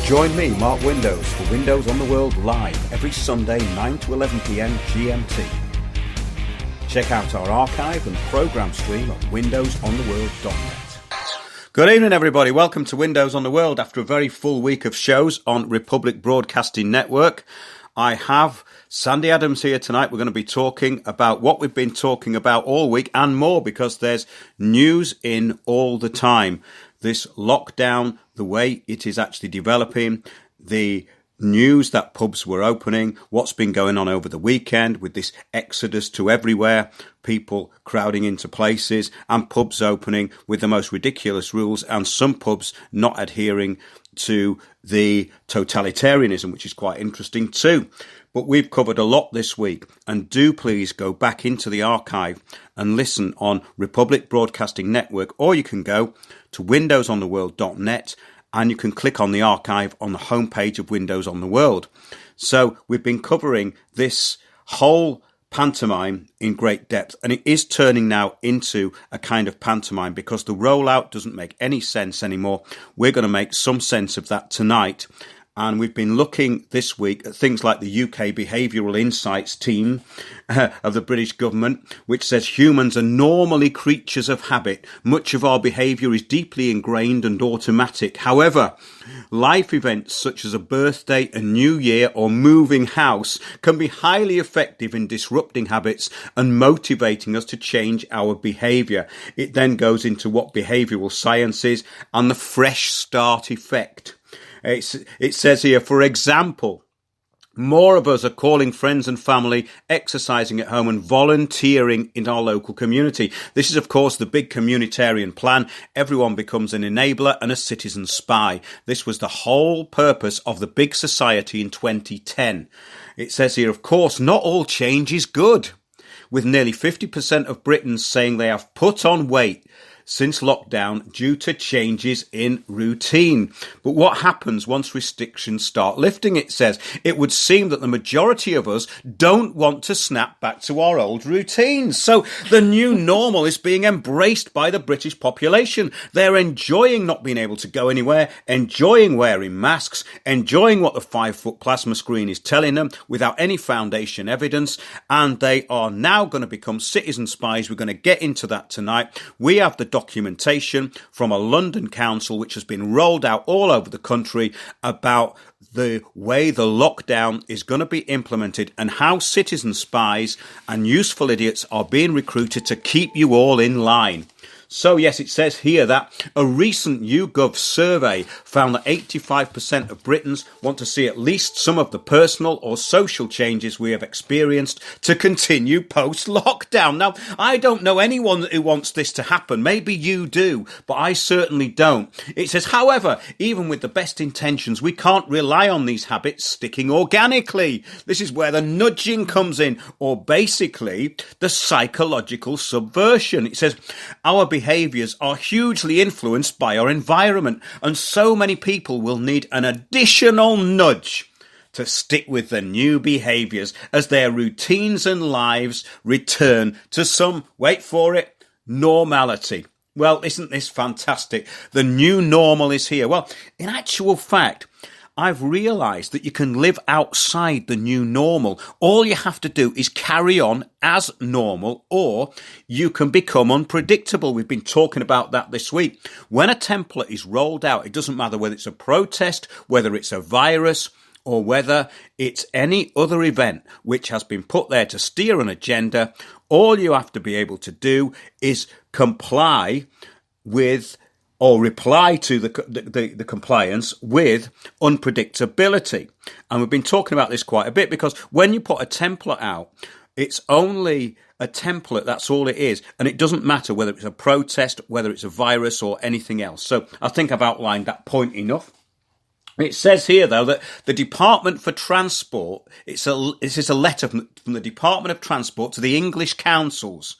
Join me, Mark Windows, for Windows on the World live every Sunday 9 to 11 p.m. GMT. Check out our archive and programme stream at windowsontheworld.net. Good evening, everybody. Welcome to Windows on the World after a very full week of shows on Republic Broadcasting Network. I have Sandy Adams here tonight. We're going to be talking about what we've been talking about all week and more, because there's news in all the time. This lockdown, the way it is actually developing, the news that pubs were opening, what's been going on over the weekend with this exodus to everywhere, people crowding into places, and pubs opening with the most ridiculous rules, and some pubs not adhering to the totalitarianism, which is quite interesting too. But we've covered a lot this week, and do please go back into the archive and listen on Republic Broadcasting Network, or you can go to windowsontheworld.net and you can click on the archive on the homepage of Windows on the World. So we've been covering this whole pantomime in great depth, and it is turning now into a kind of pantomime because the rollout doesn't make any sense anymore. We're going to make some sense of that tonight. And we've been looking this week at things like the UK Behavioural Insights team of the British government, which says humans are normally creatures of habit. Much of our behaviour is deeply ingrained and automatic. However, life events such as a birthday, a new year or moving house can be highly effective in disrupting habits and motivating us to change our behaviour. It then goes into what behavioural science is and the fresh start effect. It says here, for example, more of us are calling friends and family, exercising at home and volunteering in our local community. This is, of course, the big communitarian plan. Everyone becomes an enabler and a citizen spy. This was the whole purpose of the big society in 2010. It says here, of course, not all change is good, with nearly 50% of Britons saying they have put on weight since lockdown due to changes in routine. But what happens once restrictions start lifting? It says it would seem that the majority of us don't want to snap back to our old routines. So the new normal is being embraced by the British population. They're enjoying not being able to go anywhere, enjoying wearing masks, enjoying what the 5-foot plasma screen is telling them without any foundation evidence. And they are now going to become citizen spies. We're going to get into that tonight. We have the documentation from a London council which has been rolled out all over the country about the way the lockdown is going to be implemented and how citizen spies and useful idiots are being recruited to keep you all in line. So yes, it says here that a recent YouGov survey found that 85% of Britons want to see at least some of the personal or social changes we have experienced to continue post-lockdown. Now, I don't know anyone who wants this to happen. Maybe you do, but I certainly don't. It says, however, even with the best intentions, we can't rely on these habits sticking organically. This is where the nudging comes in, or basically the psychological subversion. It says, our behaviours are hugely influenced by our environment, and so many people will need an additional nudge to stick with the new behaviours as their routines and lives return to some, wait for it, normality. Well, isn't this fantastic? The new normal is here. Well, in actual fact, I've realised that you can live outside the new normal. All you have to do is carry on as normal, or you can become unpredictable. We've been talking about that this week. When a template is rolled out, it doesn't matter whether it's a protest, whether it's a virus, or whether it's any other event which has been put there to steer an agenda. All you have to be able to do is comply with or reply to the compliance with unpredictability. And we've been talking about this quite a bit, because when you put a template out, it's only a template, that's all it is. And it doesn't matter whether it's a protest, whether it's a virus or anything else. So I think I've outlined that point enough. It says here, though, that the Department for Transport, this is a letter from the Department of Transport to the English councils.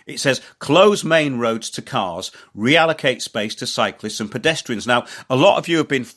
It says, close main roads to cars, reallocate space to cyclists and pedestrians. Now, a lot of you have been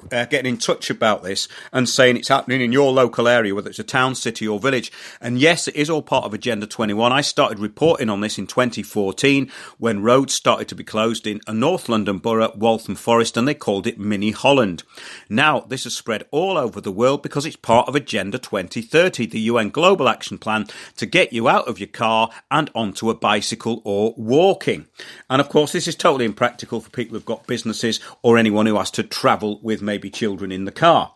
getting in touch about this and saying it's happening in your local area, whether it's a town, city or village. And yes, it is all part of Agenda 21. I started reporting on this in 2014 when roads started to be closed in a North London borough, Waltham Forest, and they called it Mini Holland. Now, this has spread all over the world because it's part of Agenda 2030, the UN Global Action Plan to get you out of your car and onto a bicycle or walking. And of course, this is totally impractical for people who've got businesses or anyone who has to travel with maybe children in the car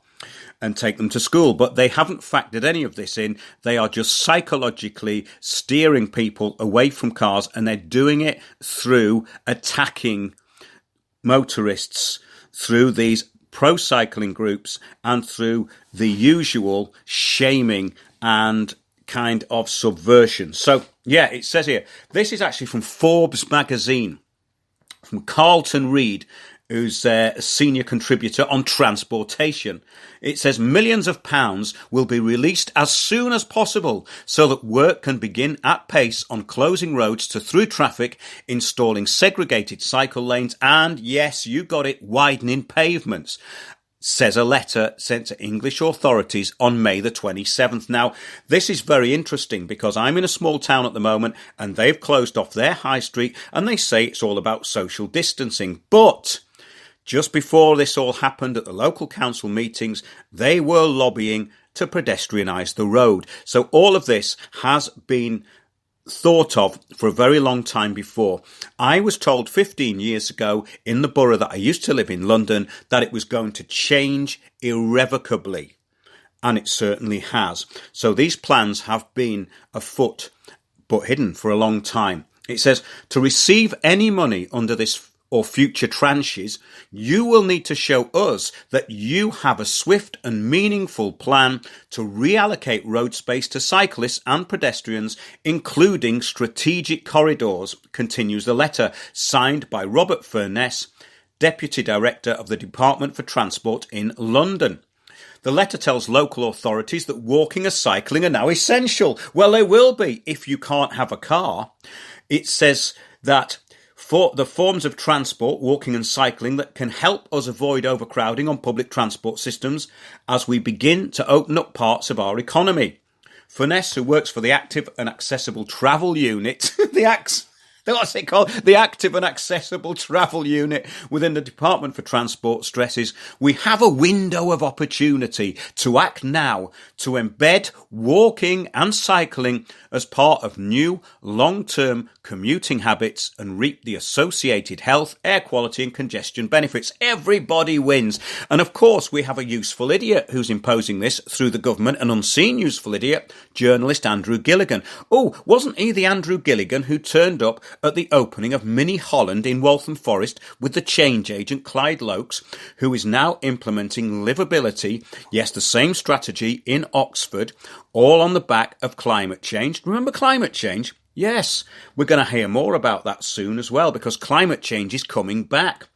and take them to school. But they haven't factored any of this in. They are just psychologically steering people away from cars, and they're doing it through attacking motorists, through these pro-cycling groups, and through the usual shaming and kind of subversion. So, yeah, it says here, this is actually from Forbes magazine, from Carlton Reid, who's a senior contributor on transportation. It says millions of pounds will be released as soon as possible so that work can begin at pace on closing roads to through traffic, installing segregated cycle lanes, and yes, you got it, widening pavements, says a letter sent to English authorities on May the 27th. Now, this is very interesting because I'm in a small town at the moment and they've closed off their high street and they say it's all about social distancing. But just before this all happened at the local council meetings, they were lobbying to pedestrianise the road. So all of this has been thought of for a very long time before. I was told 15 years ago in the borough that I used to live in, London, that it was going to change irrevocably. And it certainly has. So these plans have been afoot but hidden for a long time. It says, to receive any money under this or future tranches, you will need to show us that you have a swift and meaningful plan to reallocate road space to cyclists and pedestrians, including strategic corridors, continues the letter, signed by Robert Furness, Deputy Director of the Department for Transport in London. The letter tells local authorities that walking and cycling are now essential. Well, they will be if you can't have a car. It says that for the forms of transport, walking and cycling, that can help us avoid overcrowding on public transport systems as we begin to open up parts of our economy. Furness, who works for the Active and Accessible Travel Unit, what's it called? The Active and Accessible Travel Unit within the Department for Transport, stresses, we have a window of opportunity to act now to embed walking and cycling as part of new long-term commuting habits and reap the associated health, air quality and congestion benefits. Everybody wins. And of course, we have a useful idiot who's imposing this through the government, an unseen useful idiot, journalist Andrew Gilligan. Oh, wasn't he the Andrew Gilligan who turned up at the opening of Mini Holland in Waltham Forest with the change agent Clyde Lokes, who is now implementing livability, yes, the same strategy in Oxford, all on the back of climate change. Remember climate change? Yes, we're going to hear more about that soon as well, because climate change is coming back.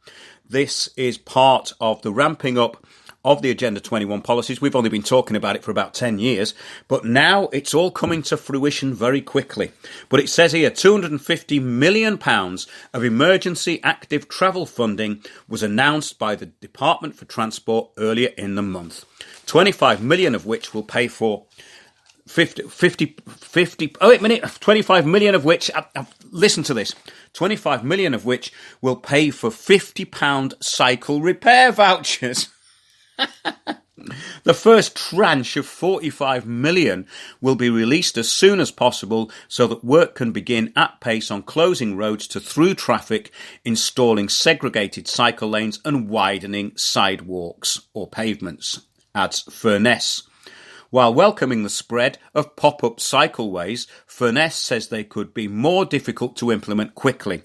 This is part of the ramping up of the Agenda 21 policies. We've only been talking about it for about 10 years, but now it's all coming to fruition very quickly. But it says here, £250 million of emergency active travel funding was announced by the Department for Transport earlier in the month. 25 million of which will pay for 25 million of which, listen to this, 25 million of which will pay for £50 cycle repair vouchers. The first tranche of 45 million will be released as soon as possible so that work can begin at pace on closing roads to through traffic, installing segregated cycle lanes and widening sidewalks or pavements, adds Furness. While welcoming the spread of pop-up cycleways, Furness says they could be more difficult to implement quickly.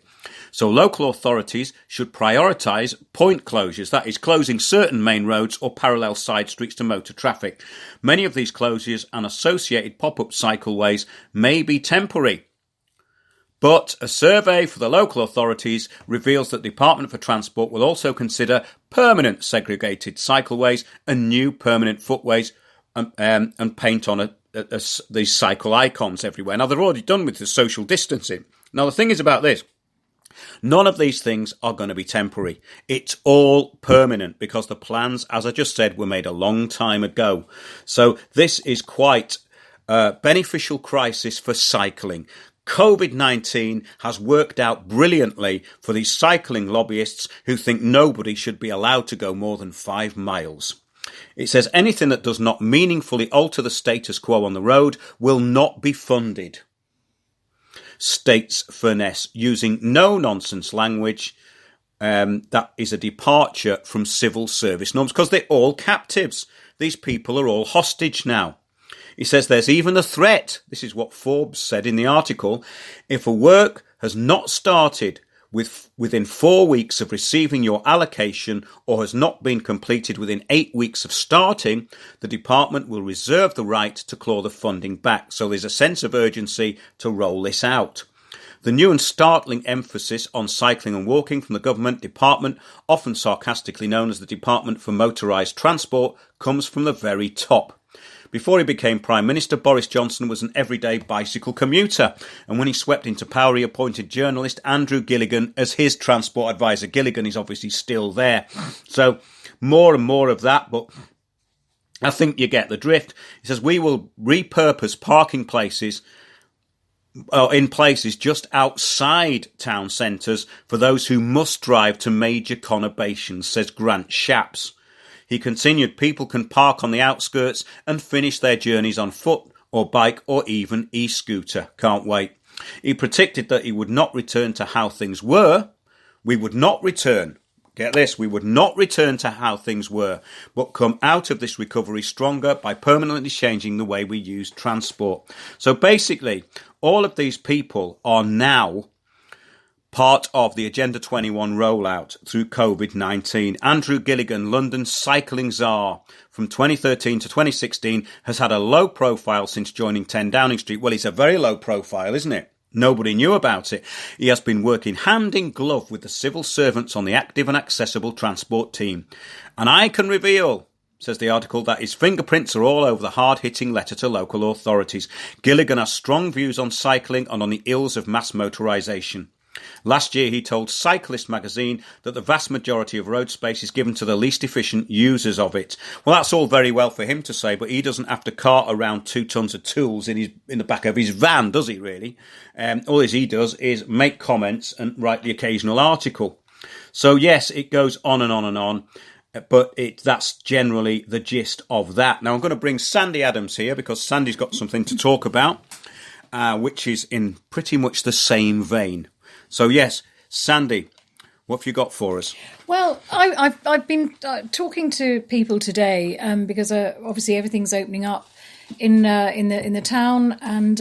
So local authorities should prioritise point closures, that is, closing certain main roads or parallel side streets to motor traffic. Many of these closures and associated pop-up cycleways may be temporary. But a survey for the local authorities reveals that the Department for Transport will also consider permanent segregated cycleways and new permanent footways and paint on these cycle icons everywhere. Now, they're already done with the social distancing. Now, the thing is about this. None of these things are going to be temporary. It's all permanent because the plans, as I just said, were made a long time ago. So this is quite a beneficial crisis for cycling. COVID-19 has worked out brilliantly for these cycling lobbyists who think nobody should be allowed to go more than 5 miles. It says anything that does not meaningfully alter the status quo on the road will not be funded. States Furness, using no-nonsense language that is a departure from civil service norms, because they're all captives. These people are all hostage now. He says there's even a threat. This is what Forbes said in the article. If a work has not started within 4 weeks of receiving your allocation or has not been completed within 8 weeks of starting, the department will reserve the right to claw the funding back. So there's a sense of urgency to roll this out. The new and startling emphasis on cycling and walking from the government department, often sarcastically known as the Department for Motorised Transport, comes from the very top. Before he became Prime Minister, Boris Johnson was an everyday bicycle commuter. And when he swept into power, he appointed journalist Andrew Gilligan as his transport advisor. Gilligan is obviously still there. So more and more of that, but I think you get the drift. He says, we will repurpose parking places in places just outside town centres for those who must drive to major conurbations, says Grant Shapps. He continued, people can park on the outskirts and finish their journeys on foot or bike or even e-scooter. Can't wait. He predicted that he would not return to how things were. We would not return. Get this, we would not return to how things were, but come out of this recovery stronger by permanently changing the way we use transport. So basically, all of these people are now part of the Agenda 21 rollout through COVID-19. Andrew Gilligan, London's cycling czar from 2013 to 2016, has had a low profile since joining 10 Downing Street. Well, it's a very low profile, isn't it? Nobody knew about it. He has been working hand in glove with the civil servants on the active and accessible transport team. And I can reveal, says the article, that his fingerprints are all over the hard-hitting letter to local authorities. Gilligan has strong views on cycling and on the ills of mass motorisation. Last year, he told Cyclist magazine that the vast majority of road space is given to the least efficient users of it. Well, that's all very well for him to say, but he doesn't have to cart around 2 tons of tools in the back of his van, does he, really? All he does is make comments and write the occasional article. So, yes, it goes on and on and on, but that's generally the gist of that. Now, I'm going to bring Sandy Adams here because Sandy's got something to talk about, which is in pretty much the same vein. So, yes, Sandy, what have you got for us? Well, I've been talking to people today because obviously everything's opening up in the town, and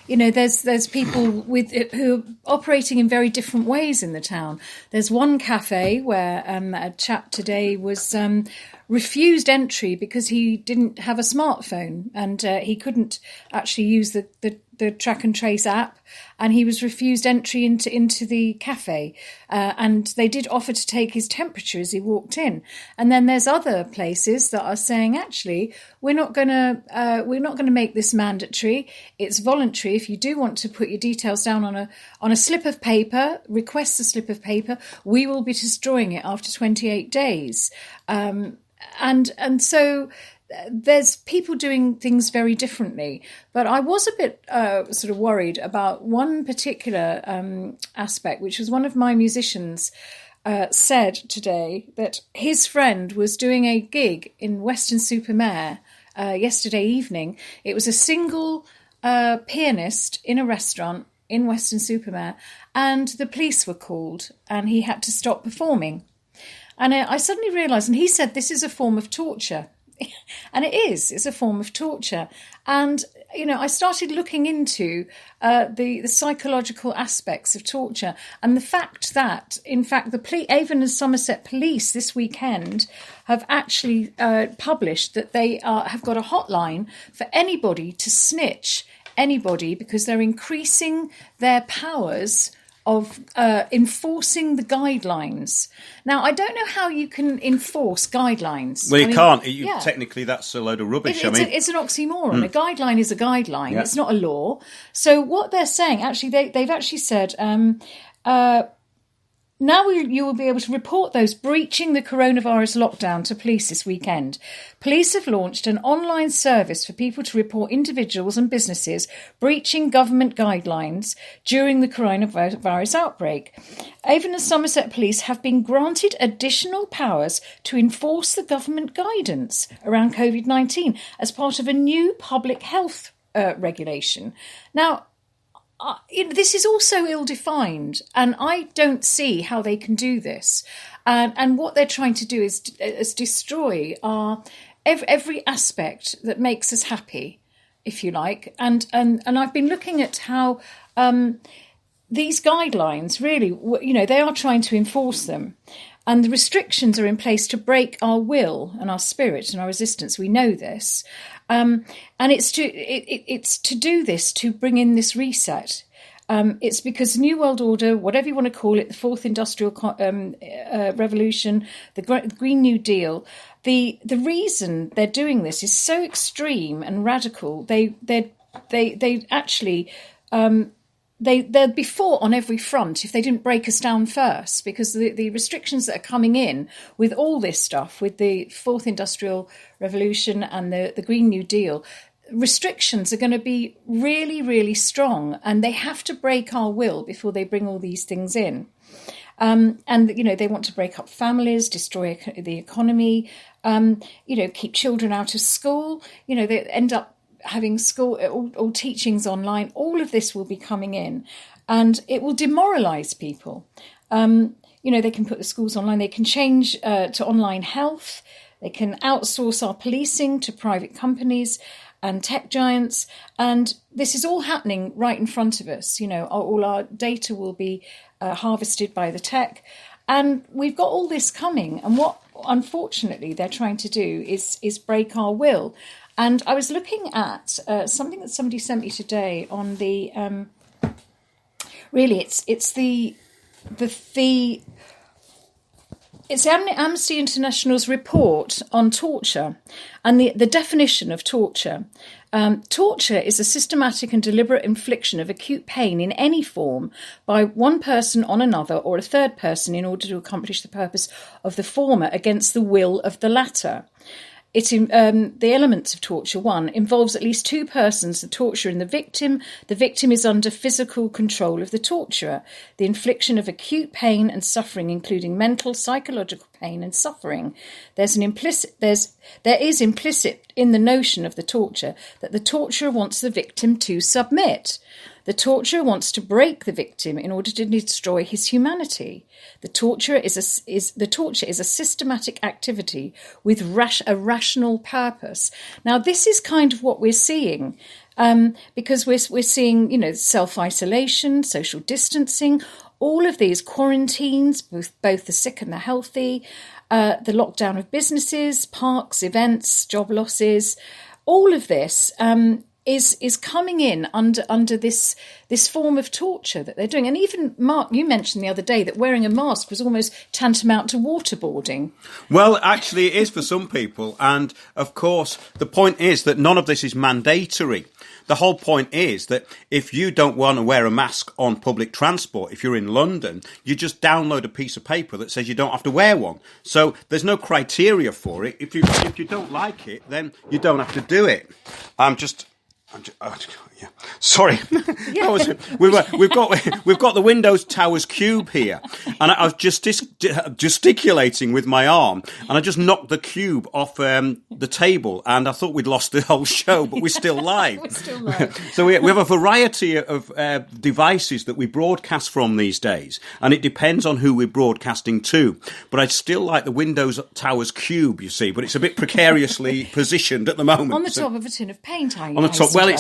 there's people who are operating in very different ways in the town. There's one cafe where a chap today was refused entry because he didn't have a smartphone and he couldn't actually use the track and trace app, and he was refused entry into the cafe. And they did offer to take his temperature as he walked in. And then there's other places that are saying, actually, we're not going to make this mandatory. It's voluntary. If you do want to put your details down on a slip of paper, request a slip of paper, we will be destroying it after 28 days. And so there's people doing things very differently. But I was a bit sort of worried about one particular aspect, which was one of my musicians said today that his friend was doing a gig in Weston-super-Mare yesterday evening. It was a single pianist in a restaurant in Weston-super-Mare, and the police were called and he had to stop performing. And I suddenly realised, and he said this is a form of torture. And it's a form of torture. And, I started looking into the psychological aspects of torture, and the fact that, in fact, the Avon and Somerset Police this weekend have actually published that they have got a hotline for anybody to snitch anybody because they're increasing their powers of enforcing the guidelines. Now, I don't know how you can enforce guidelines. Well, you can't. Technically, that's a load of rubbish. It's an oxymoron. A guideline is a guideline. Yeah. It's not a law. So what they're saying, actually, they've actually said... Now you will be able to report those breaching the coronavirus lockdown to police this weekend. Police have launched an online service for people to report individuals and businesses breaching government guidelines during the coronavirus outbreak. Avon and Somerset Police have been granted additional powers to enforce the government guidance around COVID-19 as part of a new public health regulation. Now, this is also ill-defined, and I don't see how they can do this. And what they're trying to do is destroy every aspect that makes us happy, if you like. And I've been looking at how these guidelines really, they are trying to enforce them. And the restrictions are in place to break our will and our spirit and our resistance. We know this. And it's to do this, to bring in this reset. It's because New World Order, whatever you want to call it, the Fourth Industrial Revolution, the Green New Deal, the reason they're doing this is so extreme and radical. They actually... They'd be fought on every front if they didn't break us down first, because the restrictions that are coming in with all this stuff, with the Fourth Industrial Revolution and the Green New Deal, restrictions are going to be really, really strong, and they have to break our will before they bring all these things in. And, they want to break up families, destroy the economy, keep children out of school. They end up having school, all teachings online. All of this will be coming in, and it will demoralise people. They can put the schools online. They can change to online health. They can outsource our policing to private companies and tech giants. And this is all happening right in front of us. All our data will be harvested by the tech. And we've got all this coming. And what, unfortunately, they're trying to do is break our will. And I was looking at something that somebody sent me today on the... It's Amnesty International's report on torture and the definition of torture. Torture is a systematic and deliberate infliction of acute pain in any form by one person on another or a third person in order to accomplish the purpose of the former against the will of the latter. The elements of torture, 1, involves at least 2 persons, the torturer and the victim. The victim is under physical control of the torturer. The infliction of acute pain and suffering, including mental, psychological pain and suffering. There is implicit in the notion of the torture that the torturer wants the victim to submit. The torturer wants to break the victim in order to destroy his humanity. The torture is a systematic activity with a rational purpose. Now, this is kind of what we're seeing, because we're seeing, self-isolation, social distancing, all of these quarantines, both the sick and the healthy, the lockdown of businesses, parks, events, job losses, all of this. Is coming in under this form of torture that they're doing. And even, Mark, you mentioned the other day that wearing a mask was almost tantamount to waterboarding. Well, actually it is for some people. And, of course, the point is that none of this is mandatory. The whole point is that if you don't want to wear a mask on public transport, if you're in London, you just download a piece of paper that says you don't have to wear one. So there's no criteria for it. If you don't like it, then you don't have to do it. Sorry. Yeah. We've got the Windows Towers cube here, and I was just gesticulating with my arm, and I just knocked the cube off the table, and I thought we'd lost the whole show, but we're still live. We're still live. So we have a variety of devices that we broadcast from these days, and it depends on who we're broadcasting to. But I'd still like the Windows Towers cube, you see, but it's a bit precariously positioned at the moment. On the top of a tin of paint, Well,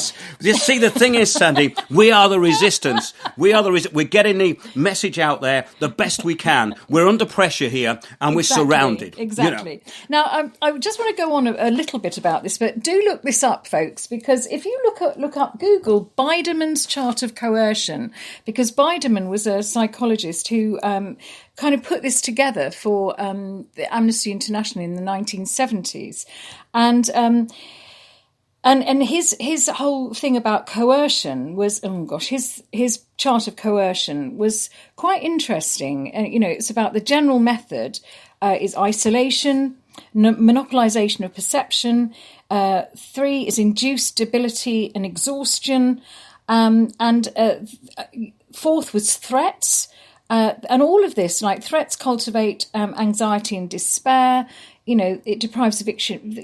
you see, the thing is, Sandy, we are the resistance. We're getting the message out there the best we can. We're under pressure here, and we're surrounded. Exactly. Now, I just want to go on a little bit about this, but do look this up, folks, because if you look up Google Biderman's chart of coercion, because Biderman was a psychologist who kind of put this together for the Amnesty International in the 1970s, and his whole thing about coercion was, his chart of coercion was quite interesting. And it's about the general method is isolation, monopolization of perception. 3 is induced debility and exhaustion, and 4th was threats. And all of this, like threats, cultivate anxiety and despair. It deprives the victim,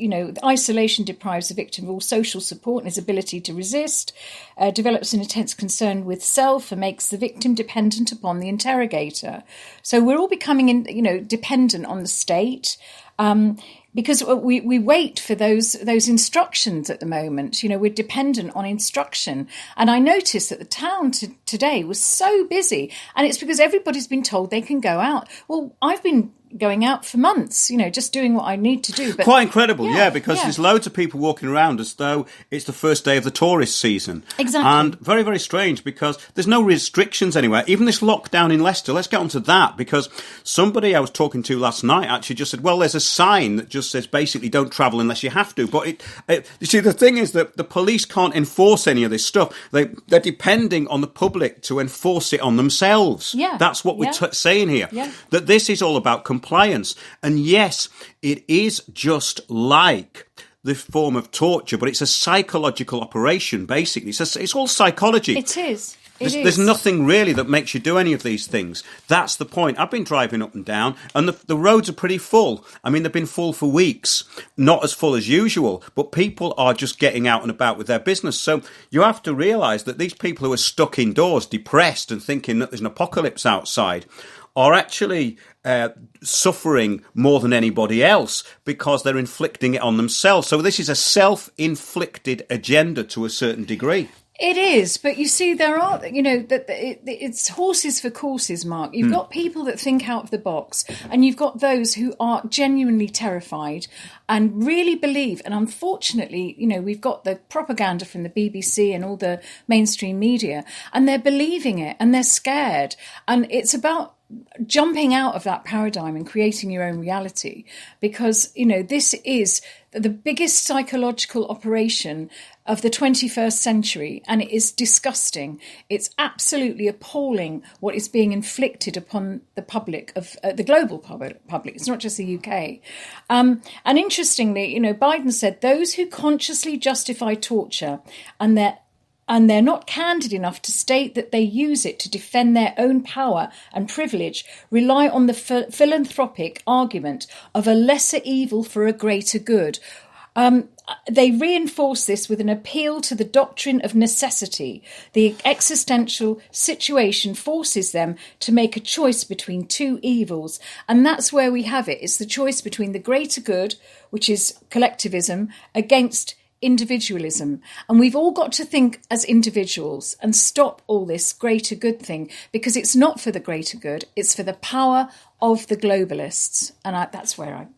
isolation deprives the victim of all social support and his ability to resist, develops an intense concern with self and makes the victim dependent upon the interrogator. So we're all becoming, dependent on the state. Because we wait for those instructions at the moment. We're dependent on instruction. And I noticed that the town today was so busy, and it's because everybody's been told they can go out. Well, I've been going out for months, just doing what I need to do. But quite incredible, because there's loads of people walking around as though it's the first day of the tourist season. Exactly. And very, very strange, because there's no restrictions anywhere. Even this lockdown in Leicester, let's get onto that, because somebody I was talking to last night actually just said, well, there's a sign that just says basically don't travel unless you have to. But you see, the thing is that the police can't enforce any of this stuff. They're depending on the public to enforce it on themselves. Yeah. That's what we're saying here. Yeah. That this is all about compliance. And yes, it is just like the form of torture, but it's a psychological operation, basically. It's all psychology. It is. There's nothing really that makes you do any of these things. That's the point. I've been driving up and down, and the roads are pretty full. I mean, they've been full for weeks. Not as full as usual, but people are just getting out and about with their business. So you have to realise that these people who are stuck indoors, depressed and thinking that there's an apocalypse outside, are actually suffering more than anybody else because they're inflicting it on themselves. So this is a self-inflicted agenda to a certain degree. It is, but you see, there are, it's horses for courses, Mark. You've got people that think out of the box, and you've got those who are genuinely terrified and really believe. And unfortunately, we've got the propaganda from the BBC and all the mainstream media, and they're believing it and they're scared. And it's about jumping out of that paradigm and creating your own reality, because this is the biggest psychological operation of the 21st century, and it is disgusting. It's absolutely appalling what is being inflicted upon the public of the global public. It's not just the UK. And interestingly, Biden said those who consciously justify torture and they're not candid enough to state that they use it to defend their own power and privilege rely on the philanthropic argument of a lesser evil for a greater good. They reinforce this with an appeal to the doctrine of necessity. The existential situation forces them to make a choice between two evils. And that's where we have it. It's the choice between the greater good, which is collectivism, against individualism. And we've all got to think as individuals and stop all this greater good thing, because it's not for the greater good, it's for the power of the globalists. And that's where I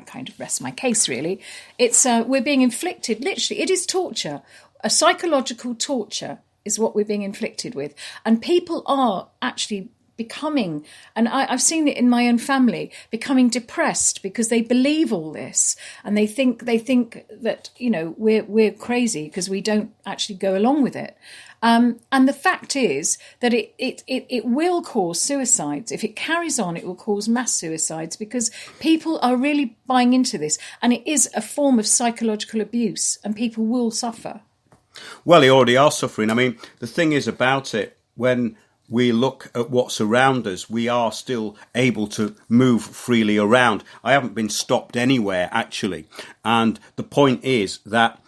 kind of rest my case, really. It's we're being inflicted, literally, it is torture. A psychological torture is what we're being inflicted with. And people are actually becoming, and I've seen it in my own family, becoming depressed because they believe all this, and they think that we're crazy because we don't actually go along with it. And the fact is that it will cause suicides. If it carries on, it will cause mass suicides, because people are really buying into this, and it is a form of psychological abuse, and people will suffer. Well, they already are suffering. I mean, the thing is about it, when we look at what's around us, we are still able to move freely around. I haven't been stopped anywhere, actually. And the point is that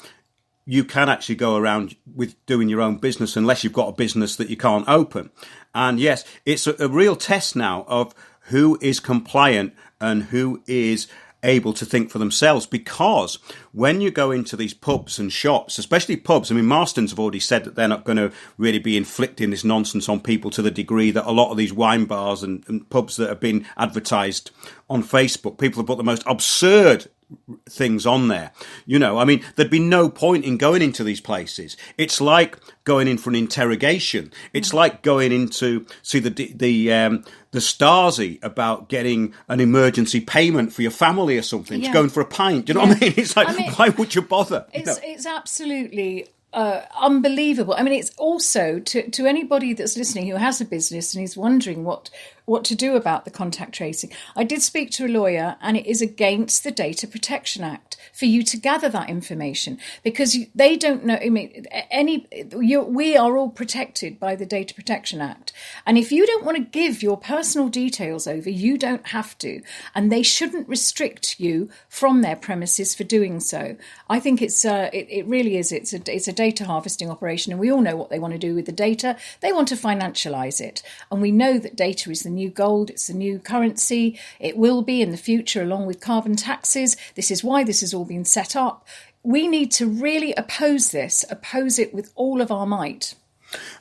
you can actually go around with doing your own business unless you've got a business that you can't open. And yes, it's a real test now of who is compliant and who is able to think for themselves, because when you go into these pubs and shops, especially pubs, I mean, Marston's have already said that they're not going to really be inflicting this nonsense on people to the degree that a lot of these wine bars and pubs that have been advertised on Facebook, people have put the most absurd things on there. You know, I mean, there'd be no point in going into these places. It's like going in for an interrogation. It's like going into see the Stasi about getting an emergency payment for your family or something. Yeah. To going for a pint. Do you know what I mean? It's like, why would you bother? It's absolutely unbelievable. I mean, it's also to anybody that's listening who has a business and is wondering what to do about the contact tracing. I did speak to a lawyer, and it is against the Data Protection Act for you to gather that information, because they don't know. I mean, we are all protected by the Data Protection Act, and if you don't want to give your personal details over, you don't have to, and they shouldn't restrict you from their premises for doing so. I think it really is. It's a data harvesting operation, and we all know what they want to do with the data. They want to financialize it, and we know that data is the new gold, it's the new currency. It will be in the future, along with carbon taxes. This is why this has all been set up. We need to really oppose it with all of our might.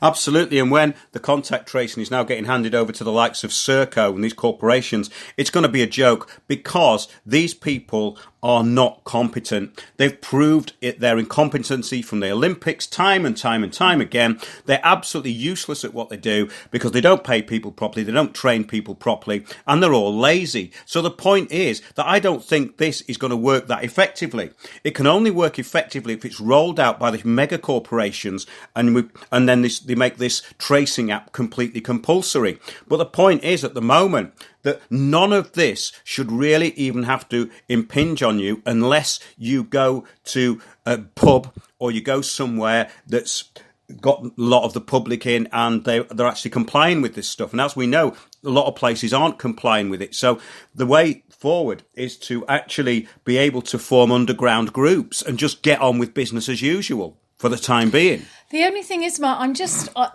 Absolutely, and when the contact tracing is now getting handed over to the likes of Serco and these corporations, it's going to be a joke, because these people are not competent. They've proved their incompetency from the Olympics time and time and time again. They're absolutely useless at what they do because they don't pay people properly, they don't train people properly, and they're all lazy. So the point is that I don't think this is going to work that effectively. It can only work effectively if it's rolled out by the mega corporations, and then they make this tracing app completely compulsory. But the point is, at the moment, that none of this should really even have to impinge on you unless you go to a pub or you go somewhere that's got a lot of the public in and they're actually complying with this stuff. And as we know, a lot of places aren't complying with it. So the way forward is to actually be able to form underground groups and just get on with business as usual for the time being. The only thing is, Mark,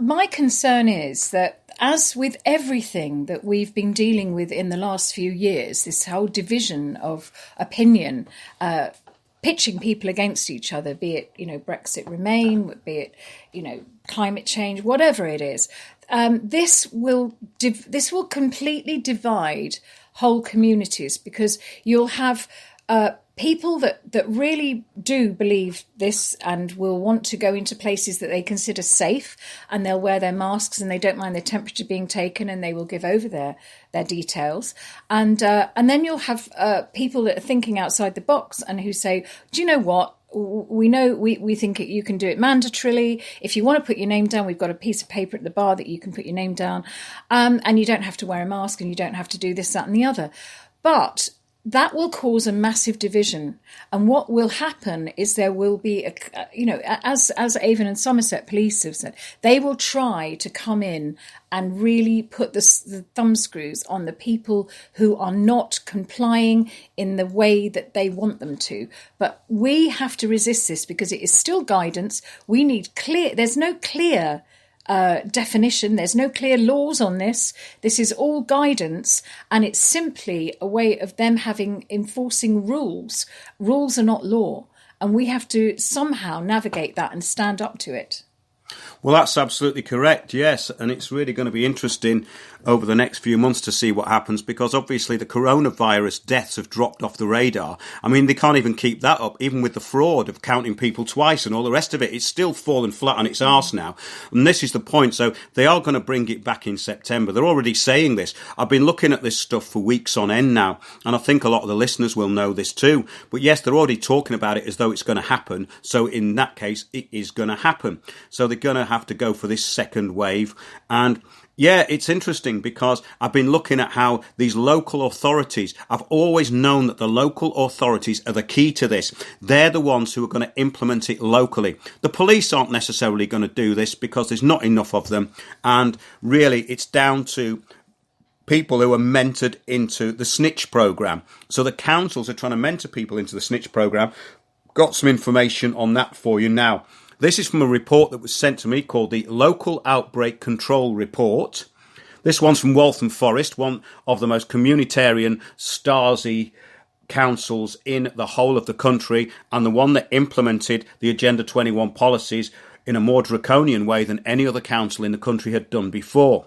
my concern is that, as with everything that we've been dealing with in the last few years, this whole division of opinion, pitching people against each other, be it, Brexit Remain, be it, climate change, whatever it is, this will completely divide whole communities, because you'll have people that really do believe this and will want to go into places that they consider safe, and they'll wear their masks and they don't mind their temperature being taken, and they will give over their details. And then you'll have people that are thinking outside the box and who say, do you know what? We think you can do it mandatorily. If you want to put your name down, we've got a piece of paper at the bar that you can put your name down, and you don't have to wear a mask, and you don't have to do this, that, and the other. But that will cause a massive division, and what will happen is there will be as Avon and Somerset Police have said, they will try to come in and really put the thumbscrews on the people who are not complying in the way that they want them to. But we have to resist this, because it is still guidance. We need there's no clear definition. There's no clear laws on this. This is all guidance, and it's simply a way of them enforcing rules. Rules are not law, and we have to somehow navigate that and stand up to it. Well, that's absolutely correct, yes, and it's really going to be interesting over the next few months to see what happens, because obviously the coronavirus deaths have dropped off the radar. I mean, they can't even keep that up, even with the fraud of counting people twice and all the rest of it. It's still fallen flat on its arse now, and this is the point. So they are going to bring it back in September. They're already saying this. I've been looking at this stuff for weeks on end now, and I think a lot of the listeners will know this too. But yes, they're already talking about it as though it's going to happen. So in that case, it is going to happen. So they're going to have to go for this second wave. And yeah, it's interesting, because I've been looking at how these local authorities, I've always known that the local authorities are the key to this. They're the ones who are going to implement it locally. The police aren't necessarily going to do this because there's not enough of them. And really, it's down to people who are mentored into the snitch program. So the councils are trying to mentor people into the snitch program. Got some information on that for you now. This is from a report that was sent to me called the Local Outbreak Control Report. This one's from Waltham Forest, one of the most communitarian Stasi councils in the whole of the country, and the one that implemented the Agenda 21 policies in a more draconian way than any other council in the country had done before.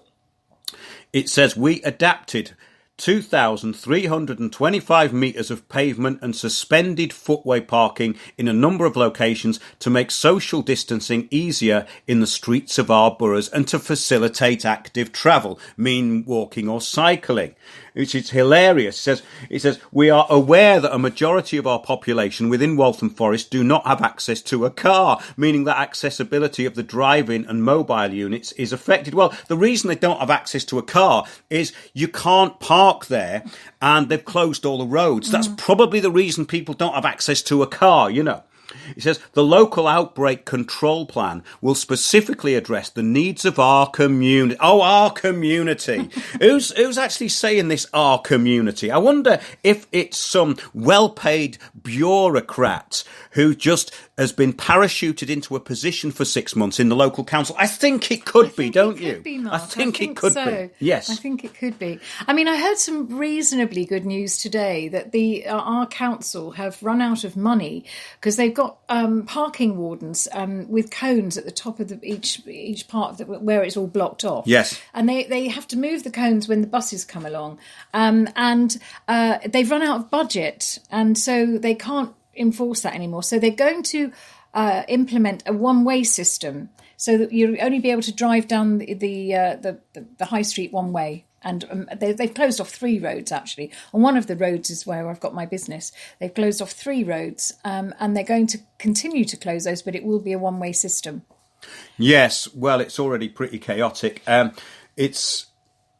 It says we adapted 2,325 metres of pavement and suspended footway parking in a number of locations to make social distancing easier in the streets of our boroughs and to facilitate active travel, mean walking or cycling. Which is hilarious. It says, we are aware that a majority of our population within Waltham Forest do not have access to a car, meaning that accessibility of the drive-in and mobile units is affected. Well, the reason they don't have access to a car is you can't park there and they've closed all the roads. That's probably the reason people don't have access to a car, you know. It says the local outbreak control plan will specifically address the needs of our community. Oh, our community. Who's actually saying this, our community? I wonder if it's some well-paid bureaucrat who just has been parachuted into a position for 6 months in the local council. I think it could be, don't you? I think it could be. Yes. I think it could be. I mean, I heard some reasonably good news today that our council have run out of money because they've got parking wardens with cones at the top of each part of where it's all blocked off. Yes. And they have to move the cones when the buses come along. And they've run out of budget, and so they can't enforce that anymore. So they're going to implement a one-way system so that you'll only be able to drive down the high street one way. And they've closed off 3 roads, actually. On one of the roads is where I've got my business. They've closed off 3 roads, and they're going to continue to close those, but it will be a one-way system. Yes, well, it's already pretty chaotic. It's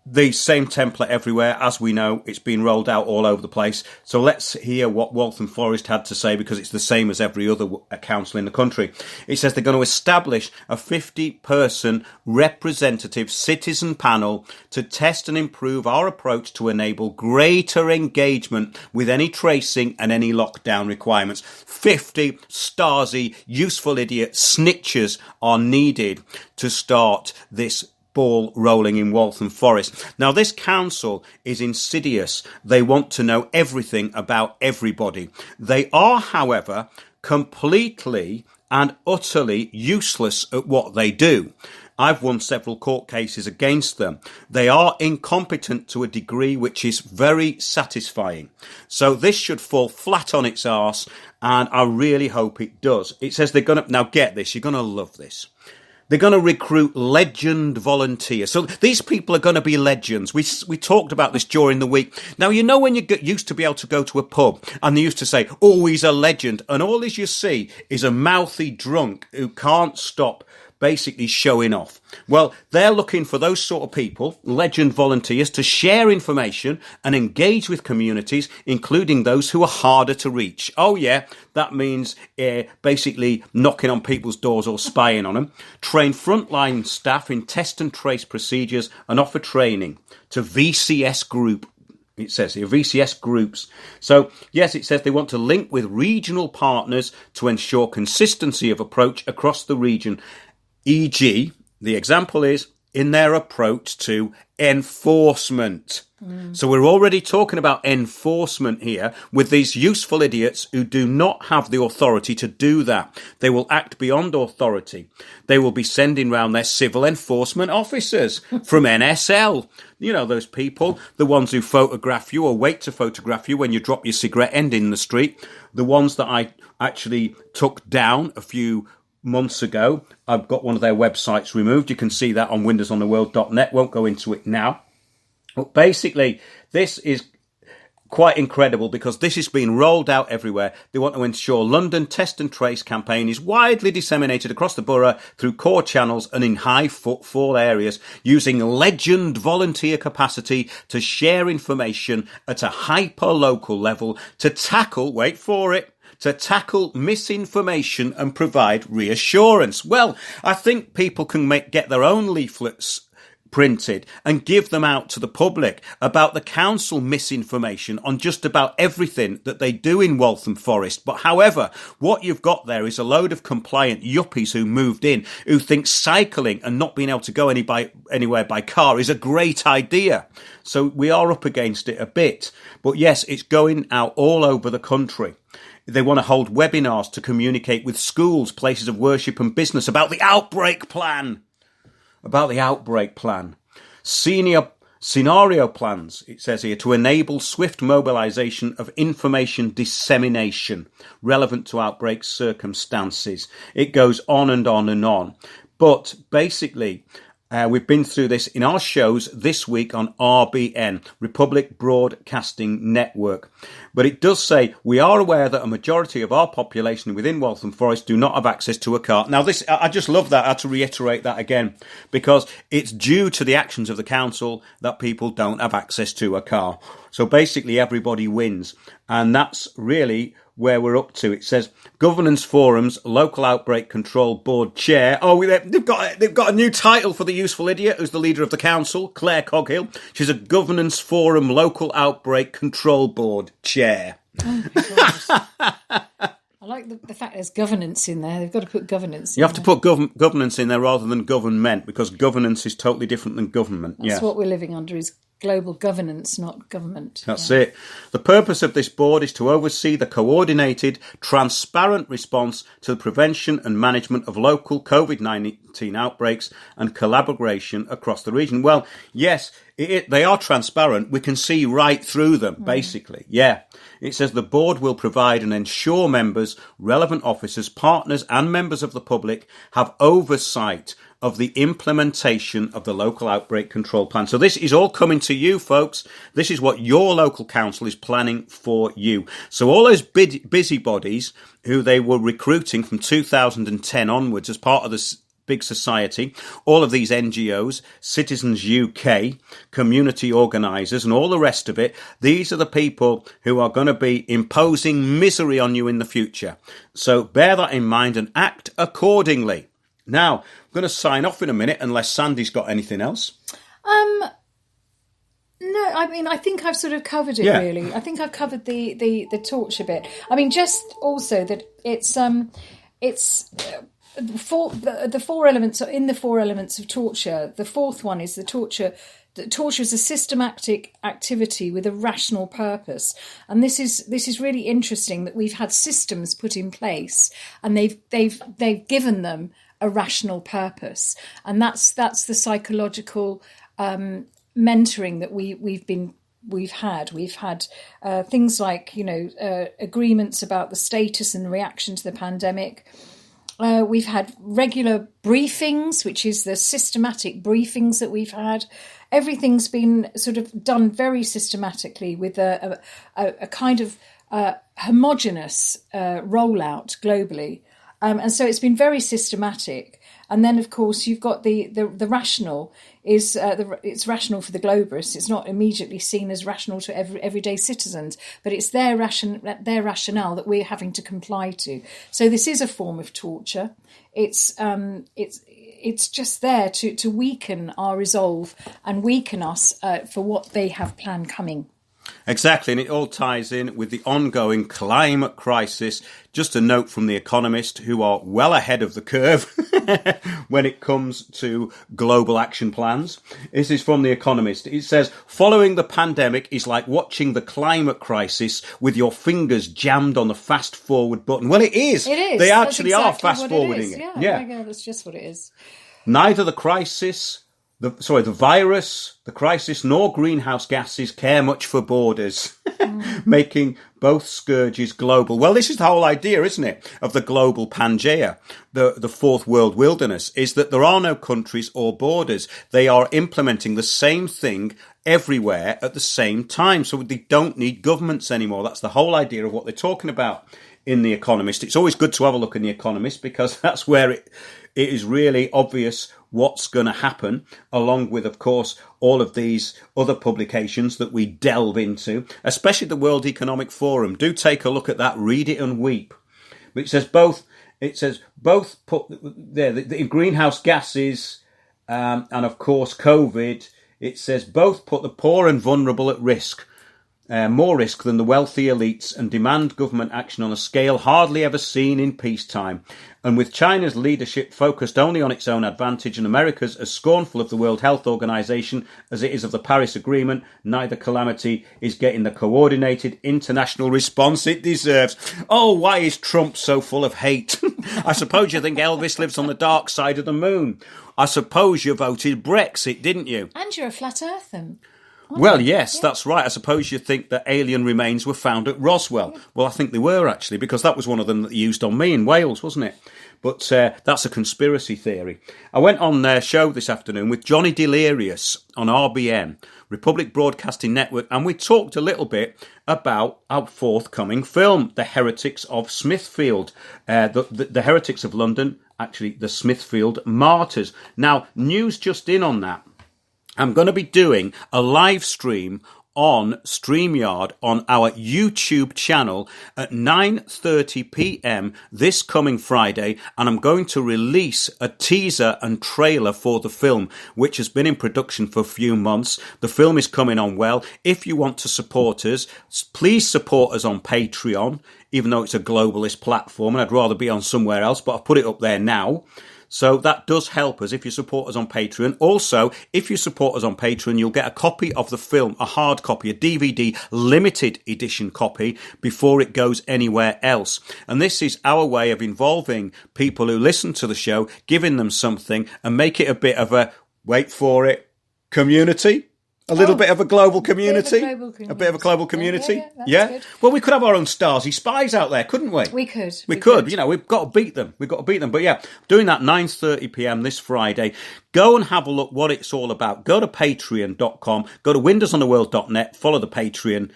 the same template everywhere. As we know, it's been rolled out all over the place. So let's hear what Waltham Forest had to say, because it's the same as every other council in the country. It says they're going to establish a 50-person representative citizen panel to test and improve our approach to enable greater engagement with any tracing and any lockdown requirements. 50 Stasi, useful idiot snitchers are needed to start this ball rolling in Waltham Forest. Now, this council is insidious. They want to know everything about everybody. They are, however, completely and utterly useless at what they do. I've won several court cases against them. They are incompetent to a degree which is very satisfying. So this should fall flat on its arse, and I really hope it does. It says they're going to... Now, get this. You're going to love this. They're going to recruit legend volunteers. So these people are going to be legends. We talked about this during the week. Now, you know when you used to be able to go to a pub and they used to say, oh, he's a legend. And all as you see is a mouthy drunk who can't stop basically showing off. Well, they're looking for those sort of people, legend volunteers, to share information and engage with communities, including those who are harder to reach. Oh, yeah, that means basically knocking on people's doors or spying on them. Train frontline staff in test and trace procedures and offer training to VCS group. It says here, VCS groups. So, yes, it says they want to link with regional partners to ensure consistency of approach across the region. E.g., the example is in their approach to enforcement. So we're already talking about enforcement here with these useful idiots who do not have the authority to do that. They will act beyond authority. They will be sending round their civil enforcement officers from NSL. You know, those people, the ones who photograph you or wait to photograph you when you drop your cigarette end in the street. The ones that I actually took down a few months ago. I've got one of their websites removed. You can see that on windowsontheworld.net. Won't go into it now. But basically, this is quite incredible because this is being rolled out everywhere. They want to ensure London Test and Trace campaign is widely disseminated across the borough through core channels and in high footfall areas, using legend volunteer capacity to share information at a hyper-local level to tackle, wait for it, to tackle misinformation and provide reassurance. Well, I think people can get their own leaflets printed and give them out to the public about the council misinformation on just about everything that they do in Waltham Forest. But however, what you've got there is a load of compliant yuppies who moved in, who think cycling and not being able to go anywhere by car is a great idea. So we are up against it a bit. But yes, it's going out all over the country. They want to hold webinars to communicate with schools, places of worship and business about the outbreak plan. Scenario plans, it says here, to enable swift mobilisation of information dissemination relevant to outbreak circumstances. It goes on and on and on. But basically, we've been through this in our shows this week on RBN, Republic Broadcasting Network. But it does say, we are aware that a majority of our population within Waltham Forest do not have access to a car. Now, this, I just love that. I had to reiterate that again, because it's due to the actions of the council that people don't have access to a car. So basically, everybody wins. And that's really where we're up to. It says Governance Forum's Local Outbreak Control Board Chair. Oh, they've got a new title for the useful idiot who's the leader of the council, Claire Coghill. She's a Governance Forum Local Outbreak Control Board Chair. Oh my gosh. I like the fact there's governance in there. They've got to put governance in there. You have to put governance in there rather than government, because governance is totally different than government. That's what we're living under, is global governance, not government. That's it. The purpose of this board is to oversee the coordinated, transparent response to the prevention and management of local COVID-19 outbreaks and collaboration across the region. Well, yes, they are transparent. We can see right through them, basically. Yeah. It says the board will provide and ensure members, relevant officers, partners and members of the public have oversight of the implementation of the local outbreak control plan. So this is all coming to you, folks. This is what your local council is planning for you. So all those busybodies who they were recruiting from 2010 onwards as part of this big society, all of these NGOs, Citizens UK, community organisers and all the rest of it, these are the people who are going to be imposing misery on you in the future. So bear that in mind and act accordingly. Now, I'm going to sign off in a minute unless Sandy's got anything else. No, I mean, I think I've sort of covered it, really. I think I've covered the torture bit. I mean, just also that it's the four elements, in the four elements of torture. The fourth one is the torture. Torture is a systematic activity with a rational purpose, and this is really interesting that we've had systems put in place, and they've given them a rational purpose, and that's the psychological mentoring that we've had. We've had things like agreements about the status and reaction to the pandemic. We've had regular briefings, which is the systematic briefings that we've had. Everything's been sort of done very systematically with a kind of homogenous rollout globally. And so it's been very systematic. And then, of course, you've got the rational is it's rational for the globalists. It's not immediately seen as rational to everyday citizens, but it's their rationale that we're having to comply to. So this is a form of torture. It's just there to weaken our resolve and weaken us for what they have planned coming. Exactly, and it all ties in with the ongoing climate crisis. Just a note from The Economist, who are well ahead of the curve when it comes to global action plans. This is from The Economist. It says, following the pandemic is like watching the climate crisis with your fingers jammed on the fast forward button. Well, it is. It is. They actually exactly are fast forwarding it. Yeah, that's just what it is. Neither the crisis... the virus, the crisis, nor greenhouse gases care much for borders, making both scourges global. Well, this is the whole idea, isn't it, of the global Pangea, the fourth world wilderness, is that there are no countries or borders. They are implementing the same thing everywhere at the same time. So they don't need governments anymore. That's the whole idea of what they're talking about in The Economist. It's always good to have a look in The Economist because that's where it is really obvious what's going to happen, along with, of course, all of these other publications that we delve into, especially the World Economic Forum. Do take a look at that, read it and weep. But it says both put there, the greenhouse gases And of course, COVID, it says both put the poor and vulnerable at risk. More risk than the wealthy elites, and demand government action on a scale hardly ever seen in peacetime. And with China's leadership focused only on its own advantage and America's as scornful of the World Health Organization as it is of the Paris Agreement, neither calamity is getting the coordinated international response it deserves. Oh, why is Trump so full of hate? I suppose you think Elvis lives on the dark side of the moon. I suppose you voted Brexit, didn't you? And you're a flat earther. Well, yes, that's right. I suppose you think that alien remains were found at Roswell. Yeah. Well, I think they were, actually, because that was one of them that they used on me in Wales, wasn't it? But that's a conspiracy theory. I went on their show this afternoon with Johnny Delirious on RBN, Republic Broadcasting Network, and we talked a little bit about our forthcoming film, The Heretics of Smithfield, the Heretics of London, actually the Smithfield Martyrs. Now, news just in on that. I'm going to be doing a live stream on StreamYard on our YouTube channel at 9:30 p.m. this coming Friday, and I'm going to release a teaser and trailer for the film, which has been in production for a few months. The film is coming on well. If you want to support us, please support us on Patreon, even though it's a globalist platform, and I'd rather be on somewhere else, but I've put it up there now. So that does help us if you support us on Patreon. Also, if you support us on Patreon, you'll get a copy of the film, a hard copy, a DVD, limited edition copy, before it goes anywhere else. And this is our way of involving people who listen to the show, giving them something, and make it a bit of a, wait for it, community. A little bit of a global community. A bit of a global community. Yeah. Good. Well, we could have our own Stasi spies out there, couldn't we? We could. We could. You know, we've got to beat them. But yeah, doing that 9:30 p.m. this Friday. Go and have a look what it's all about. Go to patreon.com. Go to windowsontheworld.net. Follow the Patreon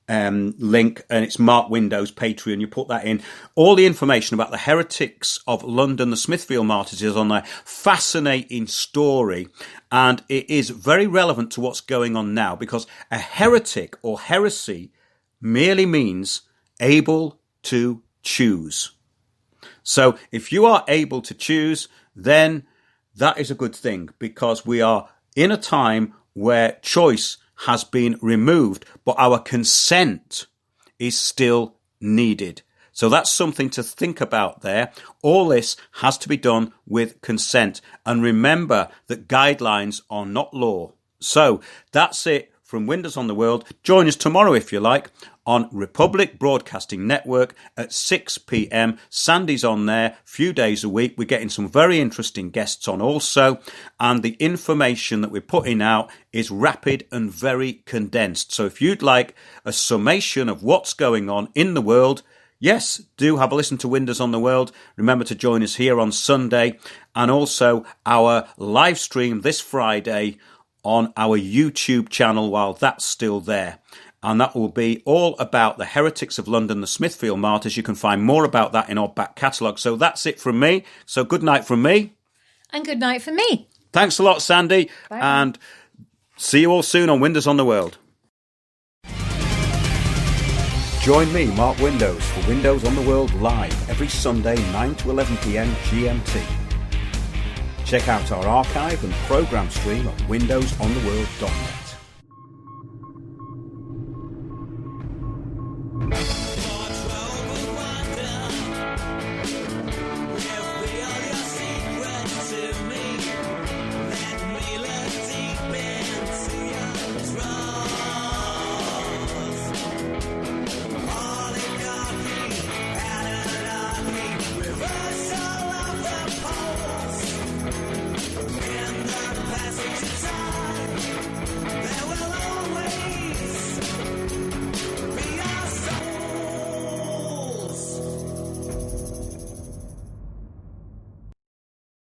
link, and it's Mark Windows Patreon. You put that in. All the information about the Heretics of London, the Smithfield Martyrs, is on there. Fascinating story, and it is very relevant to what's going on now, because a heretic or heresy merely means able to choose. So if you are able to choose, then that is a good thing, because we are in a time where choice has been removed, but our consent is still needed. So that's something to think about there. All this has to be done with consent. And remember that guidelines are not law. So that's it from Windows on the World. Join us tomorrow, if you like, on Republic Broadcasting Network at 6 p.m. Sandy's on there, few days a week. We're getting some very interesting guests on also, and the information that we're putting out is rapid and very condensed. So if you'd like a summation of what's going on in the world, yes, do have a listen to Windows on the World. Remember to join us here on Sunday, and also our live stream this Friday on our YouTube channel while that's still there. And that will be all about the Heretics of London, the Smithfield Martyrs. You can find more about that in our back catalogue. So that's it from me. So good night from me. And good night from me. Thanks a lot, Sandy. Bye. And see you all soon on Windows on the World. Join me, Mark Windows, for Windows on the World live every Sunday, 9 to 11 p.m. GMT. Check out our archive and programme stream at windowsontheworld.net.